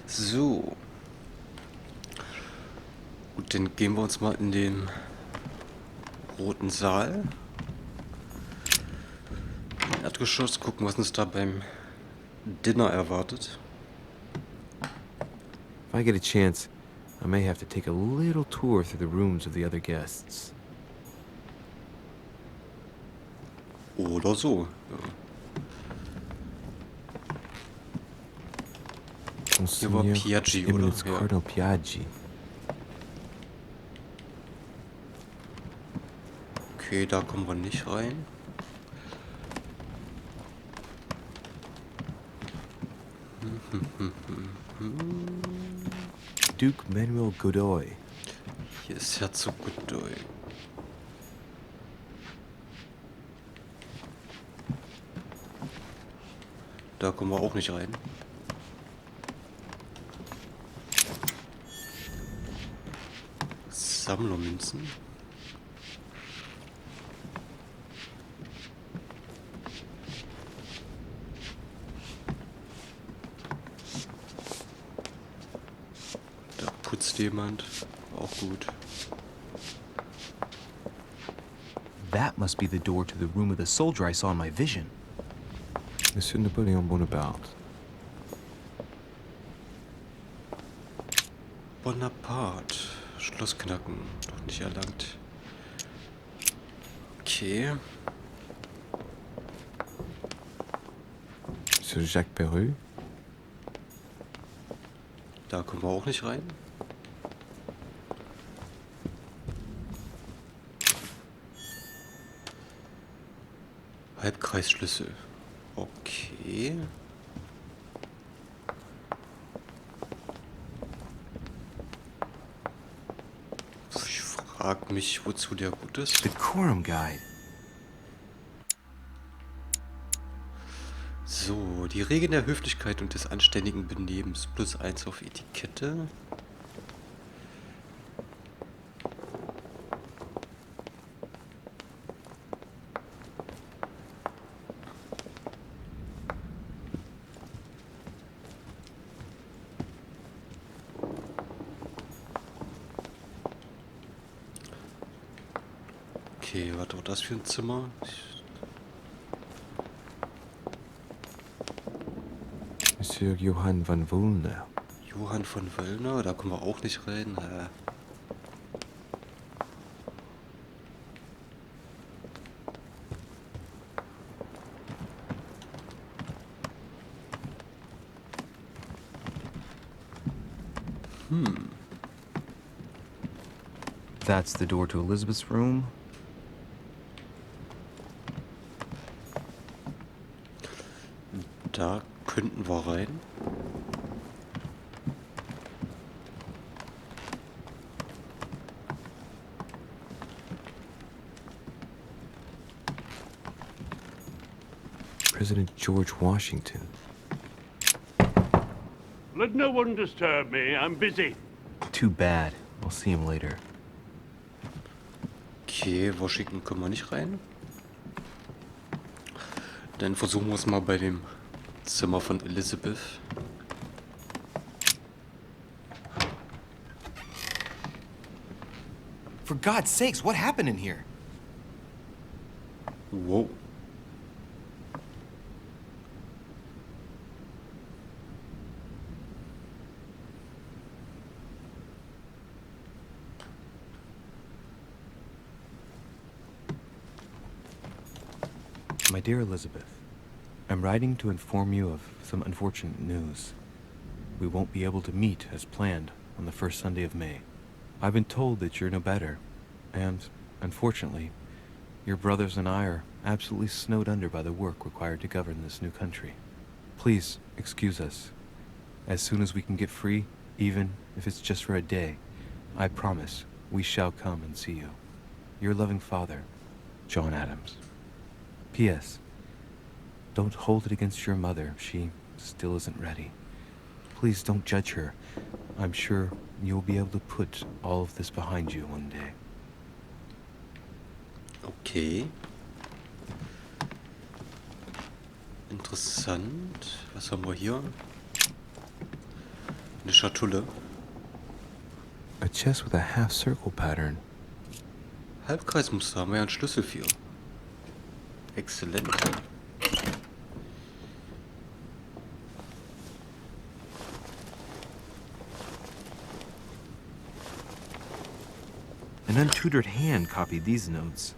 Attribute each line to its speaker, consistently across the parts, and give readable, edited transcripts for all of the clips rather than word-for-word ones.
Speaker 1: So. Gut, dann gehen wir uns mal in den roten Saal. Erdgeschoss, gucken, was uns da beim Dinner erwartet.
Speaker 2: If I get a chance, I may have to take a little tour through the rooms of the other guests.
Speaker 1: Oder so. Ja. Hier war
Speaker 2: Monsignor, His
Speaker 1: Piaggi, oder?
Speaker 2: Eminence
Speaker 1: Ja.
Speaker 2: Cardinal Piaggi.
Speaker 1: Okay, da kommen wir nicht rein.
Speaker 2: Duke Manuel Godoy.
Speaker 1: Hier ist Herzog Godoy. Da kommen wir auch nicht rein. Sammlermünzen. Da putzt jemand. Auch gut.
Speaker 3: That must be the door to the room of the soldier I saw in my vision.
Speaker 2: Monsieur Napoleon Bonaparte.
Speaker 1: Bonaparte. Schloss knacken. Doch nicht erlangt. Okay.
Speaker 2: Monsieur Jacques Perru.
Speaker 1: Da kommen wir auch nicht rein. Halbkreisschlüssel. Okay. Ich frage mich, wozu der gut ist.
Speaker 3: Decorum Guide.
Speaker 1: So, die Regeln der Höflichkeit und des anständigen Benehmens. +1 auf Etikette. Okay, was war das für ein Zimmer?
Speaker 2: Monsieur Johann van Wulner.
Speaker 1: Johann von Wöllner, da kommen wir auch nicht rein.
Speaker 3: That's the door to Elizabeth's room.
Speaker 1: Da könnten wir rein.
Speaker 2: President George Washington.
Speaker 4: Let no one disturb me. I'm busy.
Speaker 3: Too bad. I'll see him later.
Speaker 1: Okay, Washington können wir nicht rein. Dann versuchen wir es mal bei dem Zimmer von Elizabeth.
Speaker 3: For God's sakes, what happened in here?
Speaker 1: Wow.
Speaker 2: My dear Elizabeth, I'm writing to inform you of some unfortunate news. We won't be able to meet as planned on the first Sunday of May. I've been told that you're no better, and, unfortunately, your brothers and I are absolutely snowed under by the work required to govern this new country. Please excuse us. As soon as we can get free, even if it's just for a day, I promise we shall come and see you. Your loving father, John Adams. P.S. Don't hold it against your mother. She still isn't ready. Please don't judge her. I'm sure you'll be able to put all of this behind you one day.
Speaker 1: Okay. Interessant. Was haben wir hier? Eine Schatulle.
Speaker 2: A chest with a half-circle pattern.
Speaker 1: Halbkreismuster haben wir ja einen Schlüssel für. Exzellent.
Speaker 3: An untutored hand copied these notes.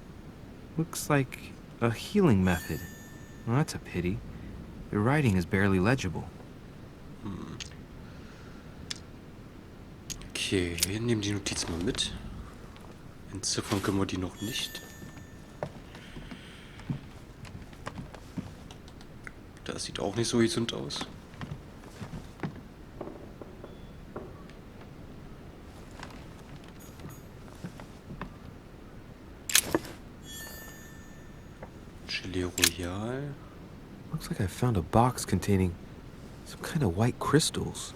Speaker 3: Looks like a healing method. Well, that's a pity. The writing is barely legible.
Speaker 1: Okay, wir nehmen die Notiz mal mit. Entziffern können wir die noch nicht. Das sieht auch nicht so gesund aus. Gelee Royal.
Speaker 2: Looks like I found a box containing some kind of white crystals.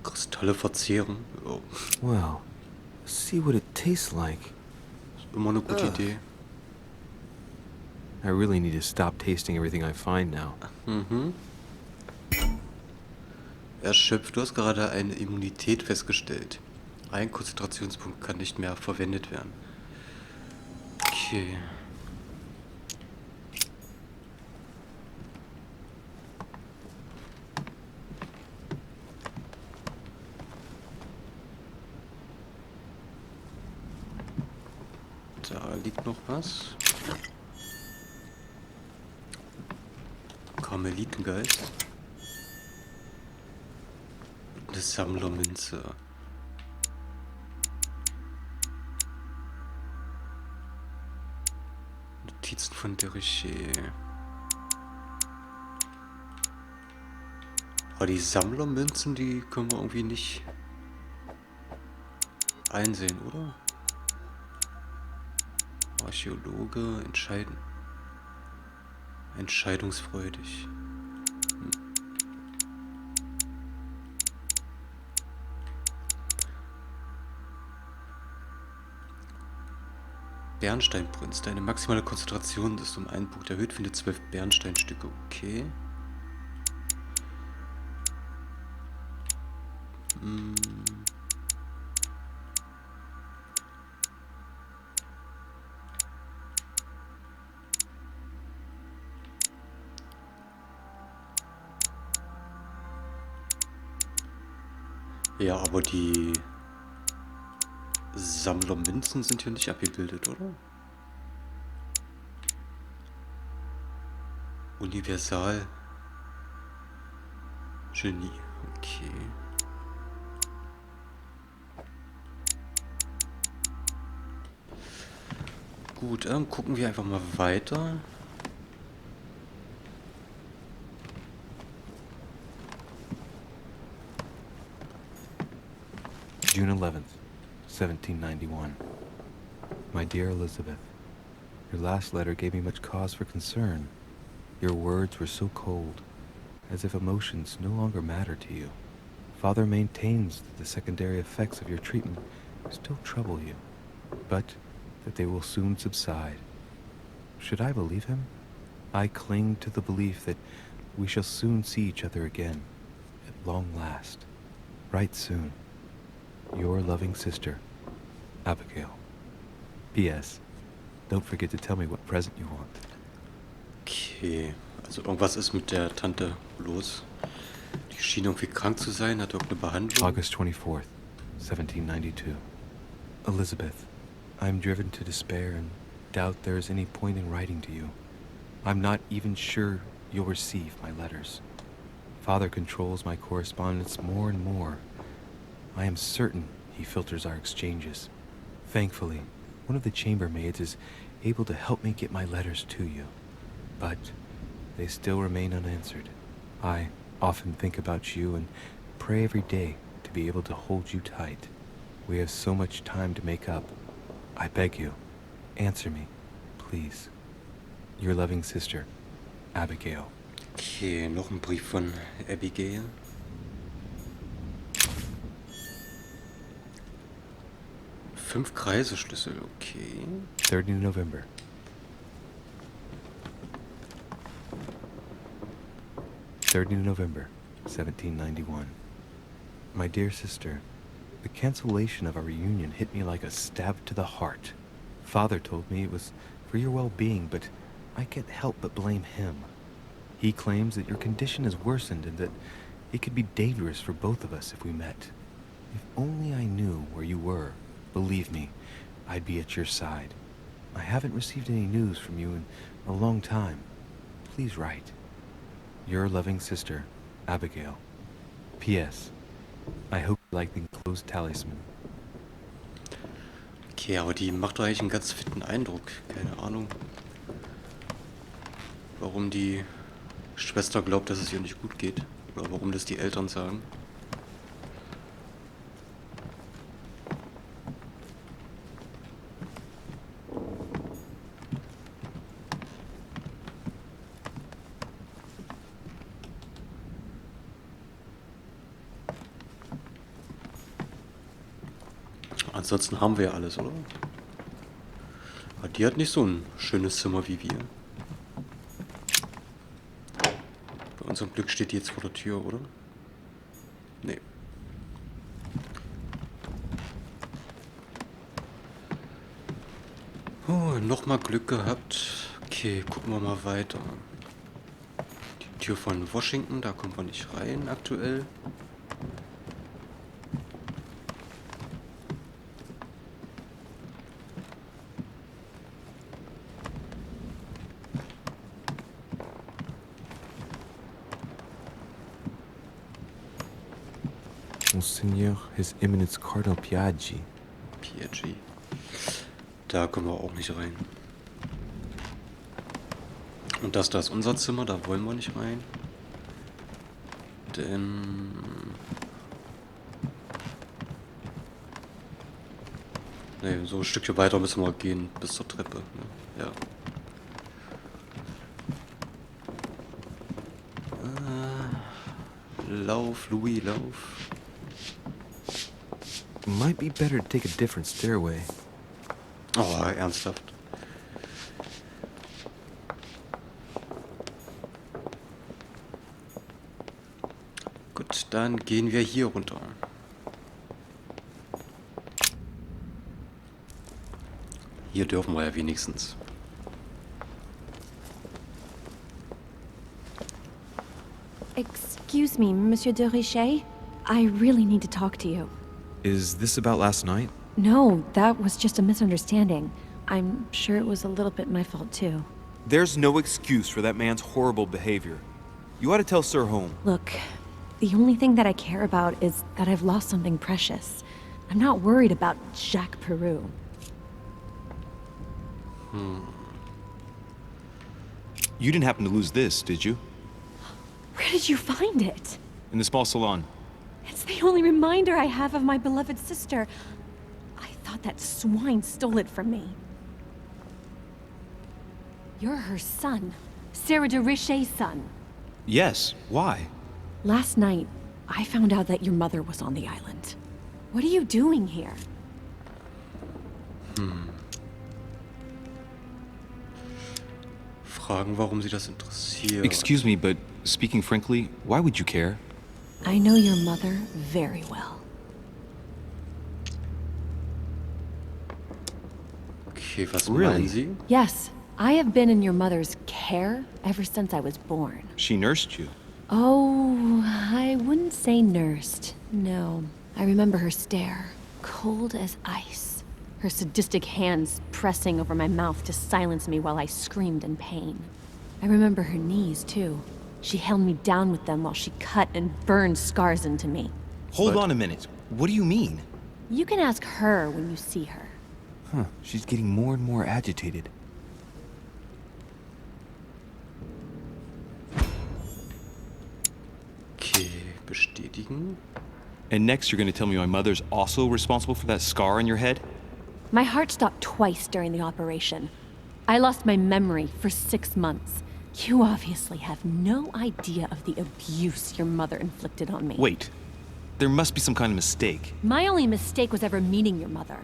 Speaker 1: Kristalle verzehren. Ja,
Speaker 2: Well, let's see what it tastes like.
Speaker 1: ist immer eine gute Idee.
Speaker 2: I really need to stop tasting everything I find now.
Speaker 1: Mhm. Erschöpft. Du hast gerade eine Immunität festgestellt. Ein Konzentrationspunkt kann nicht mehr verwendet werden. Okay. Da liegt noch was. Karmelitengeist. Eine Sammlermünze. Notizen von Derriché. Aber die Sammlermünzen, die können wir irgendwie nicht einsehen, oder? Archäologe, entscheidungsfreudig. Bernsteinprinz. Deine maximale Konzentration ist um einen Punkt erhöht. Finde 12 Bernsteinstücke. Okay. Hm. Ja, aber die Sammlermünzen sind hier nicht abgebildet, oder? Universal. Genie. Okay. Gut, gucken wir einfach mal weiter.
Speaker 2: June 11th, 1791. My dear Elizabeth, your last letter gave me much cause for concern. Your words were so cold, as if emotions no longer matter to you. Father maintains that the secondary effects of your treatment still trouble you, but that they will soon subside. Should I believe him? I cling to the belief that we shall soon see each other again, at long last. Write soon. Your loving sister, Abigail. P.S. Don't forget to tell me what present you want.
Speaker 1: Okay, also irgendwas ist mit der Tante los. Die schien irgendwie krank zu sein, hat irgendeine Behandlung.
Speaker 2: August 24th, 1792. Elizabeth, I am driven to despair and doubt there is any point in writing to you. I'm not even sure you'll receive my letters. Father controls my correspondence more and more. I am certain he filters our exchanges. Thankfully, one of the chambermaids is able to help me get my letters to you. But they still remain unanswered. I often think about you and pray every day to be able to hold you tight. We have so much time to make up. I beg you, answer me, please. Your loving sister, Abigail.
Speaker 1: Okay, noch ein Brief von Abigail. Fünf Kreiseschlüssel, okay.
Speaker 2: 30 November. 30 November, 1791. My dear sister, the cancellation of our reunion hit me like a stab to the heart. Father told me it was for your well-being, but I can't help but blame him. He claims that your condition has worsened and that it could be dangerous for both of us if we met. If only I knew where you were, believe me, I'd be at your side. I haven't received any news from you in a long time. Please write. Your loving sister, Abigail. P.S. I hope you like the enclosed talisman.
Speaker 1: Okay, aber die macht doch eigentlich einen ganz fitten Eindruck. Keine Ahnung, warum die Schwester glaubt, dass es ihr nicht gut geht. Oder warum das die Eltern sagen. Ansonsten haben wir ja alles, oder? Aber die hat nicht so ein schönes Zimmer wie wir. Bei unserem Glück steht die jetzt vor der Tür, oder? Nee. Oh, nochmal Glück gehabt. Okay, gucken wir mal weiter. Die Tür von Washington, da kommen wir nicht rein aktuell.
Speaker 2: Monseigneur, His Eminence Cardinal Piaggi.
Speaker 1: Piaggi. Da kommen wir auch nicht rein. Und das da ist unser Zimmer, da wollen wir nicht rein. Denn... Ne, so ein Stückchen weiter müssen wir gehen bis zur Treppe. Ne? Ja. Lauf, Louis, lauf.
Speaker 2: Might be better to take a different stairway.
Speaker 1: Oh, ernsthaft. Gut, dann gehen wir hier runter. Hier dürfen wir ja wenigstens.
Speaker 5: Excuse me, Monsieur de Richet. I really need to talk to you.
Speaker 3: Is this about last night?
Speaker 5: No, that was just a misunderstanding. I'm sure it was a little bit my fault, too.
Speaker 6: There's no excuse for that man's horrible behavior. You ought to tell Sir Home.
Speaker 5: Look, the only thing that I care about is that I've lost something precious. I'm not worried about Jacques Peru.
Speaker 6: You didn't happen to lose this, did you?
Speaker 5: Where did you find it?
Speaker 6: In the small salon.
Speaker 5: It's the only reminder I have of my beloved sister. I thought that swine stole it from me. You're her son. Sarah de Richet's son.
Speaker 6: Yes, why?
Speaker 5: Last night, I found out that your mother was on the island. What are you doing here?
Speaker 1: Fragen, warum sie das interessiert.
Speaker 6: Excuse me, but speaking frankly, why would you care?
Speaker 5: I know your mother very well.
Speaker 1: Okay, was
Speaker 6: Really?
Speaker 1: meinen Sie?
Speaker 5: Yes, I have been in your mother's care ever since I was born.
Speaker 6: She nursed you.
Speaker 5: Oh, I wouldn't say nursed. No. I remember her stare, cold as ice. Her sadistic hands pressing over my mouth to silence me while I screamed in pain. I remember her knees, too. She held me down with them while she cut and burned scars into me.
Speaker 6: Hold
Speaker 1: What?
Speaker 6: on a minute. What do you mean?
Speaker 5: You can ask her when you see her.
Speaker 2: Huh, she's getting more and more agitated.
Speaker 1: Okay, bestätigen.
Speaker 6: And next you're gonna tell me my mother's also responsible for that scar on your head?
Speaker 5: My heart stopped twice during the operation. I lost my memory for 6 months. You obviously have no idea of the abuse your mother inflicted on me.
Speaker 6: Wait. There must be some kind of mistake.
Speaker 5: My only mistake was ever meeting your mother.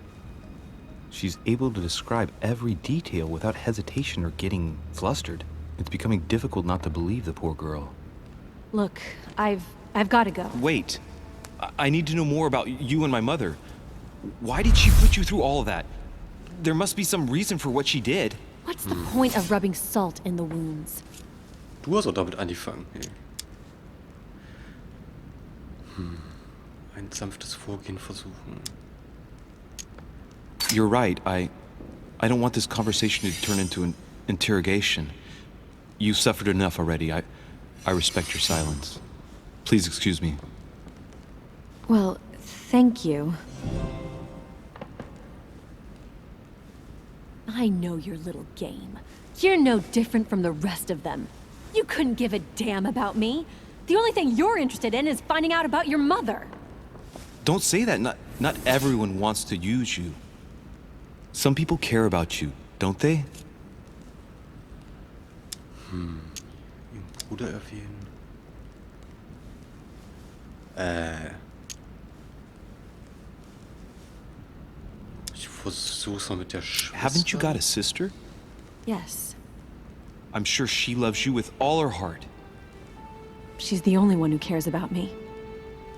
Speaker 2: She's able to describe every detail without hesitation or getting flustered. It's becoming difficult not to believe the poor girl.
Speaker 5: Look, I've got to go.
Speaker 6: Wait. I need to know more about you and my mother. Why did she put you through all of that? There must be some reason for what she did.
Speaker 5: What's the point of rubbing salt in the wounds?
Speaker 1: Du hast auch damit angefangen. Hey. Ein sanftes Vorgehen versuchen.
Speaker 6: You're right. I don't want this conversation to turn into an interrogation. You suffered enough already. I respect your silence. Please excuse me.
Speaker 5: Well, thank you. I know your little game. You're no different from the rest of them. You couldn't give a damn about me. The only thing you're interested in is finding out about your mother.
Speaker 6: Don't say that. Not everyone wants to use you. Some people care about you, don't they?
Speaker 1: Ihren Bruder erwähnen. Ich versuch's mal mit der Schwester.
Speaker 6: Haven't you got a sister?
Speaker 5: Yes.
Speaker 6: I'm sure she loves you with all her heart.
Speaker 5: She's the only one who cares about me.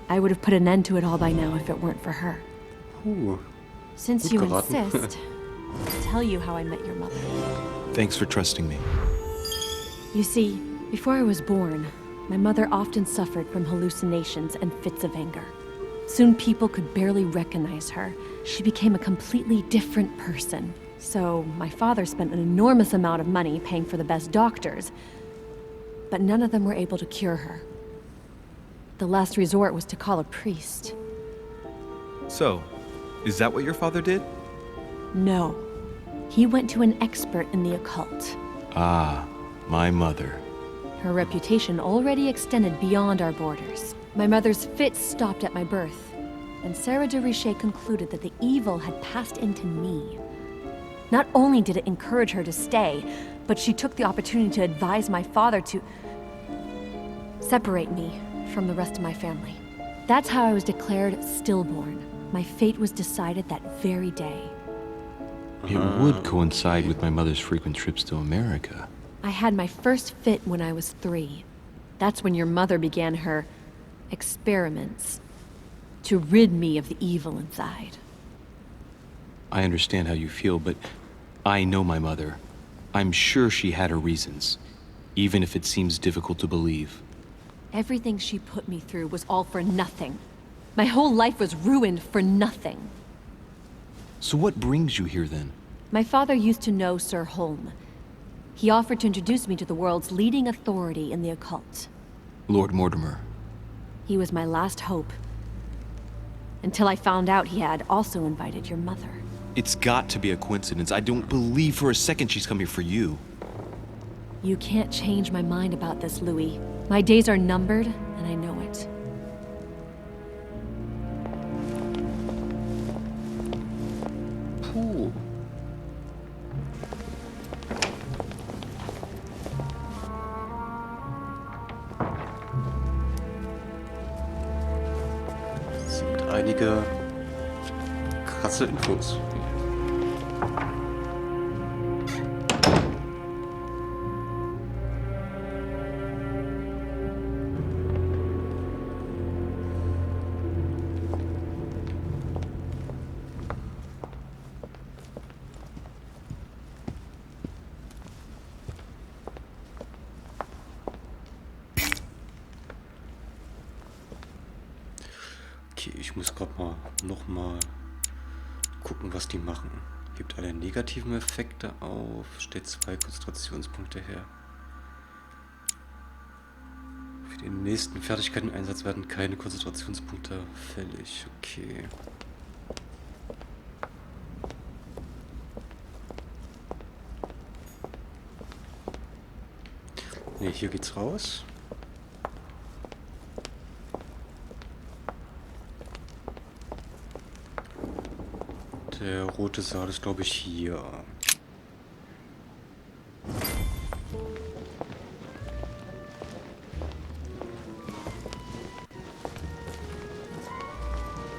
Speaker 5: I would have put an end to it all by now if it weren't for her. Since
Speaker 1: Gut
Speaker 5: you
Speaker 1: geraten.
Speaker 5: insist, I'll tell you how I met your mother.
Speaker 6: Thanks for trusting me.
Speaker 5: You see, before I was born, my mother often suffered from hallucinations and fits of anger. Soon people could barely recognize her. She became a completely different person. So my father spent an enormous amount of money paying for the best doctors, but none of them were able to cure her. The last resort was to call a priest.
Speaker 6: So, is that what your father did?
Speaker 5: No. He went to an expert in the occult.
Speaker 6: Ah, my mother.
Speaker 5: Her reputation already extended beyond our borders. My mother's fits stopped at my birth, and Sarah de Richet concluded that the evil had passed into me. Not only did it encourage her to stay, but she took the opportunity to advise my father to separate me from the rest of my family. That's how I was declared stillborn. My fate was decided that very day.
Speaker 6: It would coincide with my mother's frequent trips to America.
Speaker 5: I had my first fit when I was 3. That's when your mother began her experiments to rid me of the evil inside.
Speaker 6: I understand how you feel, but I know my mother. I'm sure she had her reasons, even if it seems difficult to believe.
Speaker 5: Everything she put me through was all for nothing. My whole life was ruined for nothing.
Speaker 6: So what brings you here then?
Speaker 5: My father used to know Sir Holm. He offered to introduce me to the world's leading authority in the occult.
Speaker 6: Lord Mortimer.
Speaker 5: He was my last hope. Until I found out he had also invited your mother.
Speaker 6: It's got to be a coincidence. I don't believe for a second she's come here for you.
Speaker 5: You can't change my mind about this, Louis. My days are numbered, and I know it.
Speaker 1: Puh. Das sind einige krasse Infos. Okay, ich muss gerade mal nochmal gucken, was die machen. Hebt alle negativen Effekte auf, stellt 2 Konzentrationspunkte her. Für den nächsten Fertigkeiteneinsatz werden keine Konzentrationspunkte fällig. Okay. Ne, hier geht's raus. Der rote Saal ist, glaube ich, hier.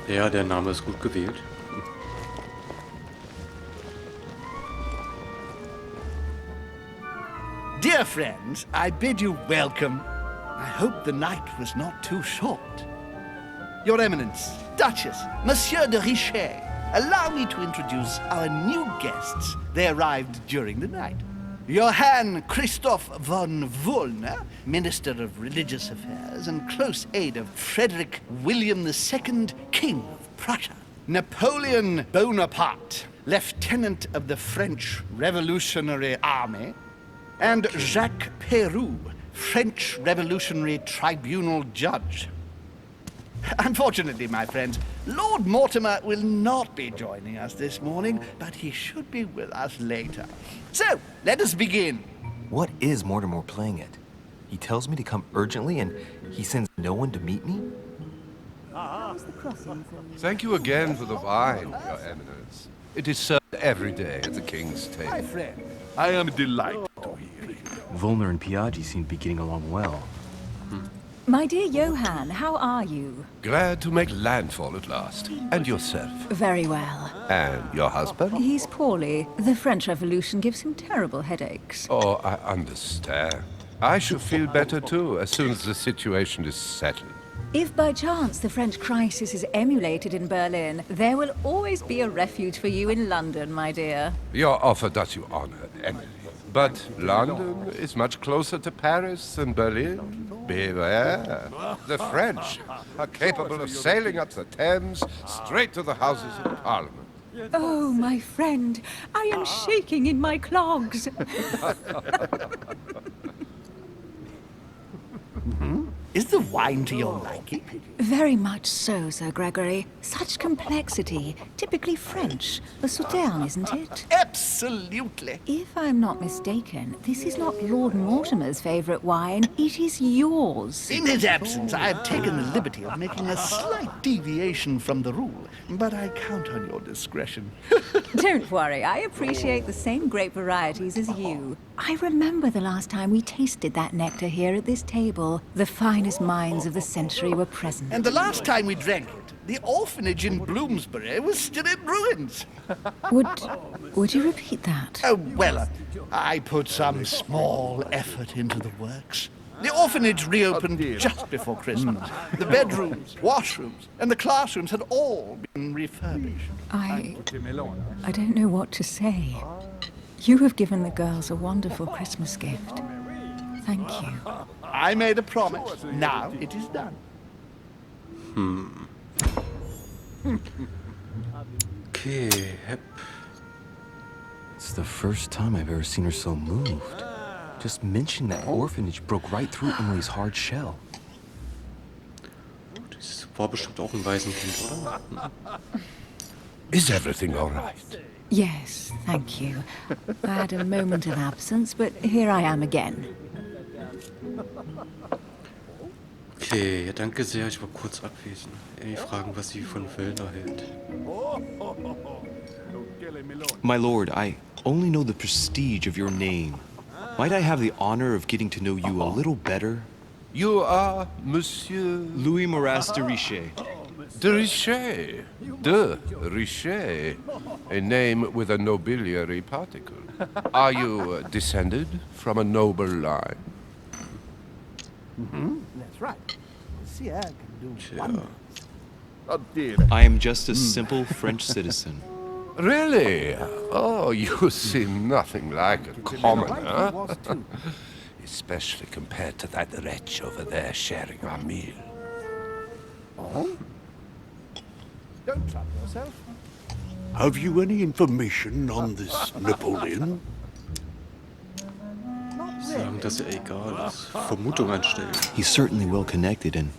Speaker 1: Ja, der Name ist gut gewählt.
Speaker 7: Dear friends, I bid you welcome. I hope the night was not too short. Your Eminence, Duchess, Monsieur de Richet, allow me to introduce our new guests. They arrived during the night. Johann Christoph von Wollner, Minister of Religious Affairs and close aide of Frederick William II, King of Prussia. Napoleon Bonaparte, Lieutenant of the French Revolutionary Army. And Jacques Peroux, French Revolutionary Tribunal Judge. Unfortunately, my friends, Lord Mortimer will not be joining us this morning, but he should be with us later. So, let us begin.
Speaker 3: What is Mortimer playing at? He tells me to come urgently and he sends no one to meet me?
Speaker 8: Thank you again for the wine, Your Eminence. It is served every day at the King's
Speaker 7: My
Speaker 8: table.
Speaker 7: friend, I am delighted to hear it.
Speaker 3: Volner and Piaggi seem to be getting along well.
Speaker 9: My dear Johann, how are you?
Speaker 8: Glad to make landfall at last. And yourself?
Speaker 9: Very well.
Speaker 8: And your husband?
Speaker 9: He's poorly. The French Revolution gives him terrible headaches.
Speaker 8: Oh, I understand. I shall feel better too, as soon as the situation is settled.
Speaker 9: If by chance the French crisis is emulated in Berlin, there will always be a refuge for you in London, my dear.
Speaker 8: Your offer does you honor, Emily. But London is much closer to Paris than Berlin. Beware. The French are capable of sailing up the Thames straight to the Houses of Parliament.
Speaker 9: Oh, my friend, I am shaking in my clogs.
Speaker 7: Is the wine to your liking?
Speaker 9: Very much so, Sir Gregory. Such complexity. Typically French. A Sauterne, isn't it?
Speaker 7: Absolutely.
Speaker 9: If I'm not mistaken, this is not Lord Mortimer's favourite wine. It is yours.
Speaker 7: In his absence, I have taken the liberty of making a slight deviation from the rule, but I count on your discretion.
Speaker 9: Don't worry, I appreciate the same grape varieties as you. I remember the last time we tasted that nectar here at this table. The finest minds of the century were present.
Speaker 7: And the last time we drank it, the orphanage in Bloomsbury was still in ruins.
Speaker 9: Would you repeat that?
Speaker 7: Oh, well, I put some small effort into the works. The orphanage reopened just before Christmas. The bedrooms, washrooms, and the classrooms had all been refurbished.
Speaker 9: I don't know what to say. You have given the girls a wonderful Christmas gift. Thank you.
Speaker 7: I made a promise. Now it is done.
Speaker 1: Okay, Hep.
Speaker 3: It's the first time I've ever seen her so moved. Just mentioning that orphanage broke right through Emily's hard shell.
Speaker 1: Das war bestimmt auch ein Waisenkind, oder?
Speaker 8: Is everything all right?
Speaker 9: Yes, thank you. I had a moment of absence, but here I am again.
Speaker 1: Okay, ja, danke sehr, ich war kurz abwesend. Ey, fragen, was sie von Wölner hält.
Speaker 6: My lord, I only know the prestige of your name. Might I have the honor of getting to know you a little better?
Speaker 8: You are Monsieur
Speaker 6: Louis Moras de Richet.
Speaker 8: de Richet. De Richet. A name with a nobiliary particle. Are you descended from a noble line?
Speaker 7: That's right. Sire can do
Speaker 1: Tja.
Speaker 6: I am just a simple French citizen.
Speaker 8: Really? Oh, you seem nothing like a commoner. Especially compared to that wretch over there sharing our meal.
Speaker 7: Don't trouble yourself.
Speaker 10: Have you any information on this Napoleon?
Speaker 1: Sagen, dass er egal ist. Vermutung anstellen.
Speaker 6: He's certainly well connected and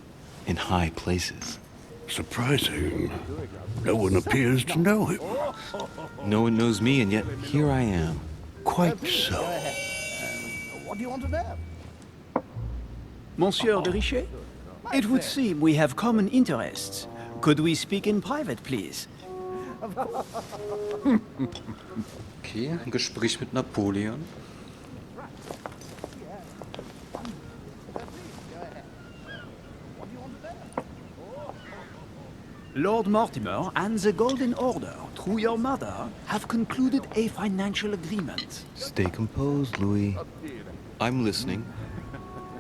Speaker 6: in high places.
Speaker 10: Surprising. No one appears to know him.
Speaker 6: No one knows me, and yet here I am.
Speaker 10: Quite so.
Speaker 7: What do you want to know?
Speaker 11: Monsieur de Richet? It would seem we have common interests. Could we speak in private, please?
Speaker 1: Okay, ein Gespräch mit Napoleon.
Speaker 11: Lord Mortimer and the Golden Order, through your mother, have concluded a financial agreement.
Speaker 3: Stay composed, Louis.
Speaker 6: I'm listening.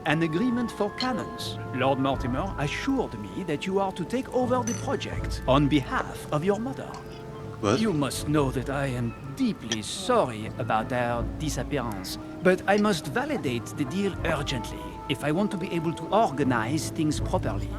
Speaker 11: an agreement for cannons. Lord Mortimer assured me that you are to take over the project on behalf of your mother.
Speaker 1: What?
Speaker 11: You must know that I am deeply sorry about their disappearance, but I must validate the deal urgently if I want to be able to organize things properly.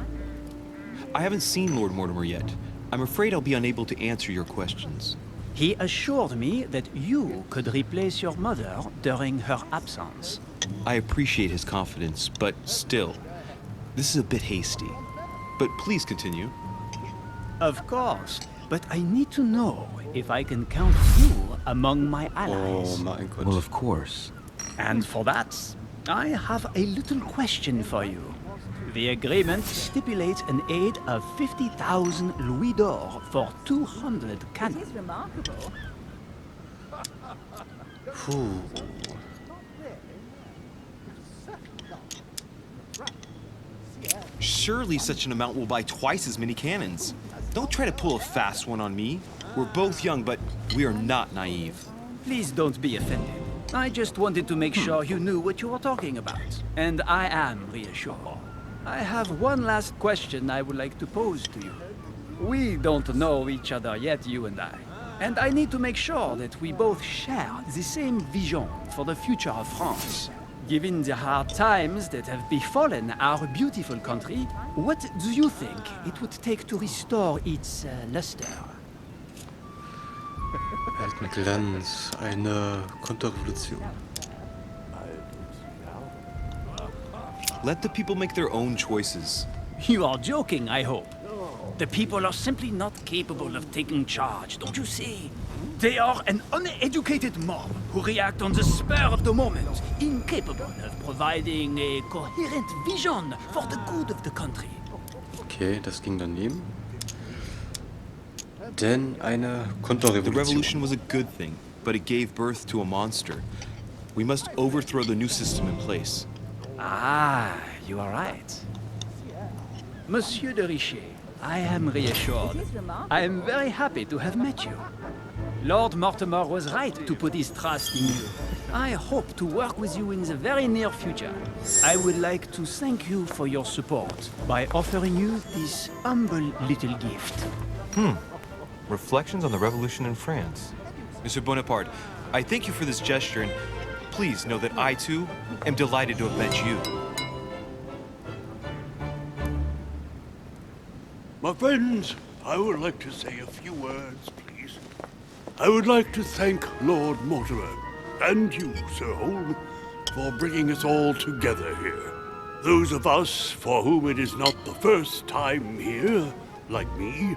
Speaker 6: I haven't seen Lord Mortimer yet. I'm afraid I'll be unable to answer your questions.
Speaker 11: He assured me that you could replace your mother during her absence.
Speaker 6: I appreciate his confidence, but still, this is a bit hasty. But please continue.
Speaker 11: Of course, but I need to know if I can count you among my allies.
Speaker 1: Oh mein Gott.
Speaker 2: Well, of course.
Speaker 11: And for that, I have a little question for you. The agreement stipulates an aid of 50,000 louis d'or for 200 cannons.
Speaker 9: Remarkable.
Speaker 1: Puh.
Speaker 6: Surely such an amount will buy twice as many cannons. Don't try to pull a fast one on me. We're both young, but we are not naive.
Speaker 11: Please don't be offended. I just wanted to make sure you knew what you were talking about. And I am reassured. I have one last question I would like to pose to you. We don't know each other yet, you and I. And I need to make sure that we both share the same vision for the future of France. Given the hard times that have befallen our beautiful country, what do you think it would take to restore its luster?
Speaker 1: Alten Glanz, eine Konterrevolution.
Speaker 6: Let the people make their own choices.
Speaker 11: You are joking, I hope. The people are simply not capable of taking charge, don't you see? They are an uneducated mob who react on the spur of the moment, incapable of providing a coherent vision for the good of the country.
Speaker 1: Okay, das ging daneben. Denn eine
Speaker 6: The
Speaker 1: Konterrevolution.
Speaker 6: revolution was a good thing, but it gave birth to a monster. We must overthrow the new system in place.
Speaker 11: Ah, you are right. Monsieur de Richet, I am reassured. I am very happy to have met you. Lord Mortimer was right to put his trust in you. I hope to work with you in the very near future. I would like to thank you for your support by offering you this humble little gift.
Speaker 3: Reflections on the Revolution in France.
Speaker 6: Mr. Bonaparte, I thank you for this gesture, and please know that I, too, am delighted to have met you.
Speaker 10: My friends, I would like to say a few words, please. I would like to thank Lord Mortimer and you, Sir Holm, for bringing us all together here. Those of us for whom it is not the first time here, like me,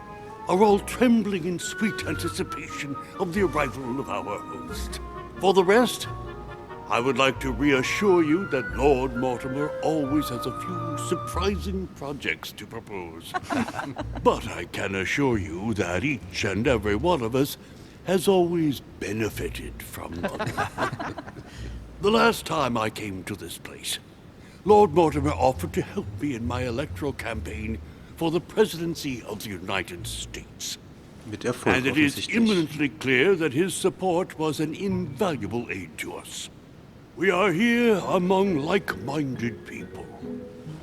Speaker 10: are all trembling in sweet anticipation of the arrival of our host. For the rest, I would like to reassure you that Lord Mortimer always has a few surprising projects to propose. But I can assure you that each and every one of us has always benefited from them. The last time I came to this place, Lord Mortimer offered to help me in my electoral campaign for the presidency of the United States.
Speaker 1: Mit Erfolg
Speaker 10: And it is
Speaker 1: offensichtlich.
Speaker 10: imminently clear that his support was an invaluable aid to us. We are here among like-minded people.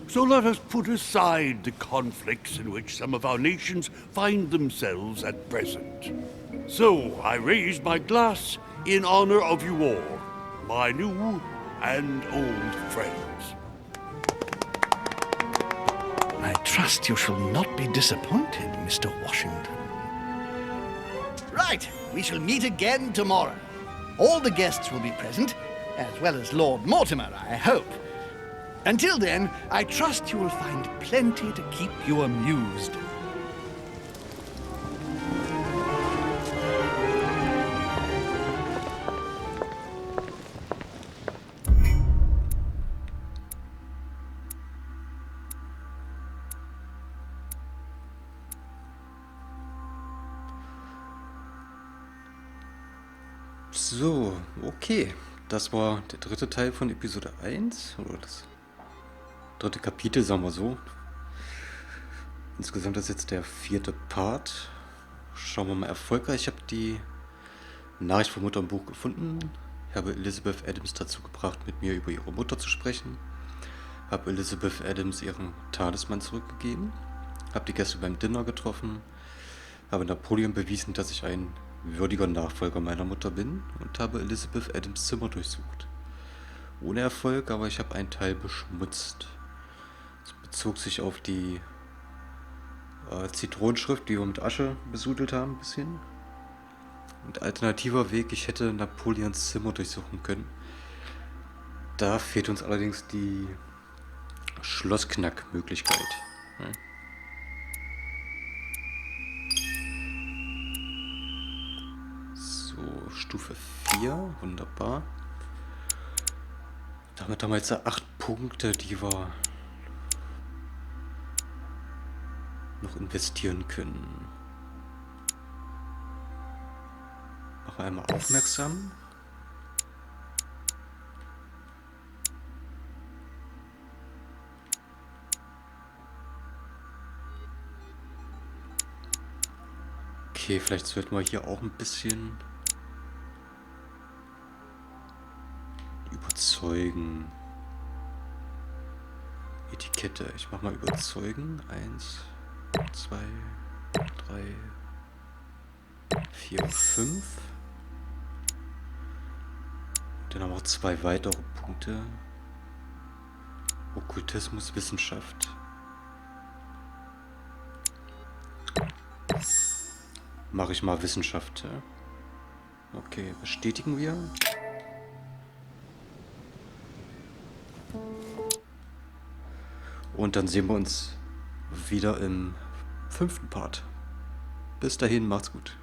Speaker 10: So let us put aside the conflicts in which some of our nations find themselves at present. So I raise my glass in honor of you all, my new and old friends.
Speaker 7: I trust you shall not be disappointed, Mr. Washington. Right, we shall meet again tomorrow. All the guests will be present, as well as Lord Mortimer, I hope. Until then, I trust you will find plenty to keep you amused.
Speaker 1: So, okay. Das war der dritte Teil von Episode 1. Oder das dritte Kapitel, sagen wir so. Insgesamt ist jetzt der 4. Part. Schauen wir mal erfolgreich. Ich habe die Nachricht von Mutter im Buch gefunden. Ich habe Elizabeth Adams dazu gebracht, mit mir über ihre Mutter zu sprechen. Habe Elizabeth Adams ihren Talisman zurückgegeben. Habe die Gäste beim Dinner getroffen. Habe Napoleon bewiesen, dass ich ein würdiger Nachfolger meiner Mutter bin. Und habe Elizabeth Adams Zimmer durchsucht. Ohne Erfolg, aber ich habe einen Teil beschmutzt. Es bezog sich auf die Zitronenschrift, die wir mit Asche besudelt haben, ein bisschen. Und alternativer Weg, ich hätte Napoleons Zimmer durchsuchen können. Da fehlt uns allerdings die Schlossknackmöglichkeit. Ja. So, Stufe 4, wunderbar. Damit haben wir jetzt 8 Punkte, die wir noch investieren können. Machen wir einmal aufmerksam. Okay, vielleicht sollten wir hier auch ein bisschen überzeugen. Etikette. Ich mach mal überzeugen. 1, 2, 3, 4, 5. Dann haben wir 2 weitere Punkte. Okkultismus, Wissenschaft. Mache ich mal Wissenschaft. Ja? Okay, bestätigen wir. Und dann sehen wir uns wieder im 5. Part. Bis dahin, macht's gut.